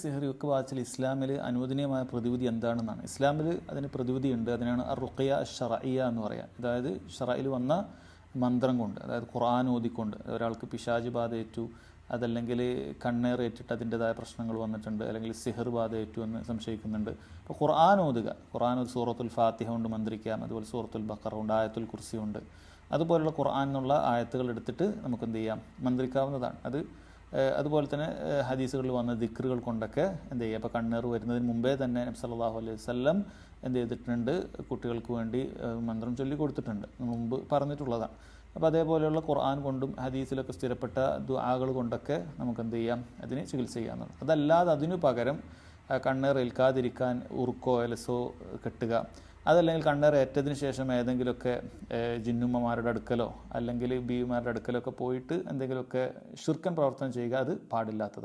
സിഹറി ഒക്കെ ബാധിച്ചാൽ ഇസ്ലാമിൽ അനുവദനീയമായ പ്രതിവിധി എന്താണെന്നാണ്. ഇസ്ലാമിൽ അതിന് പ്രതിവിധിയുണ്ട്. അതിനാണ് റുഖിയ ഷറഇയ എന്ന് പറയാം. അതായത് ഷറയിൽ വന്ന മന്ത്രം കൊണ്ട്, അതായത് ഖുർആൻ ഓതിക്കൊണ്ട്. ഒരാൾക്ക് പിശാച് ബാധയേറ്റു, അതല്ലെങ്കിൽ കണ്ണേറേറ്റിട്ട് അതിൻ്റെതായ പ്രശ്നങ്ങൾ വന്നിട്ടുണ്ട്, അല്ലെങ്കിൽ സിഹർ ബാധയേറ്റു എന്ന് സംശയിക്കുന്നുണ്ട്. അപ്പോൾ ഖുർആൻ ഓതുക, സൂറത്തുൽ ഫാത്തിഹ കൊണ്ട് മന്ത്രിക്കാം, അതുപോലെ സൂറത്തുൽ ബഖറ ഉണ്ട്, ആയത്തുൽ കുർസി ഉണ്ട്, അതുപോലുള്ള ഖുർആൻ എന്നുള്ള ആയത്തുകൾ എടുത്തിട്ട് നമുക്ക് എന്ത് ചെയ്യാം, മന്ത്രിക്കാവുന്നതാണ്. അതുപോലെ തന്നെ ഹദീസുകളിൽ വന്ന ദിക്റുകൾ കൊണ്ടൊക്കെ എന്ത് ചെയ്യുക. അപ്പോൾ കണ്ണേറ് വരുന്നതിന് മുമ്പേ തന്നെ നബി സല്ലല്ലാഹു അലൈഹി വസല്ലം എന്ത് ചെയ്തിട്ടുണ്ട്, കുട്ടികൾക്ക് വേണ്ടി മന്ത്രം ചൊല്ലി കൊടുത്തിട്ടുണ്ട്, മുമ്പ് പറഞ്ഞിട്ടുള്ളതാണ്. അപ്പോൾ അതേപോലെയുള്ള ഖുർആൻ കൊണ്ടും ഹദീസിലൊക്കെ സ്ഥിരപ്പെട്ട ദുആകൾ കൊണ്ടൊക്കെ നമുക്ക് എന്ത് ചെയ്യാം, അതിന് ചികിത്സ ചെയ്യാവുന്നതാണ്. അതല്ലാതെ അതിനു പകരം കണ്ണേർ ഏൽക്കാതിരിക്കാൻ ഉറുക്കോ എലസോ കെട്ടുക, അതല്ലെങ്കിൽ കണ്ണേർ ഏറ്റതിന് ശേഷം ഏതെങ്കിലുമൊക്കെ ജിന്നുമ്മമാരുടെ അടുക്കലോ അല്ലെങ്കിൽ ബീവിമാരുടെ അടുക്കലോ ഒക്കെ പോയിട്ട് എന്തെങ്കിലുമൊക്കെ ശിർക്കൻ പ്രവർത്തനം ചെയ്യുക, അത് പാടില്ലാത്തതാണ്.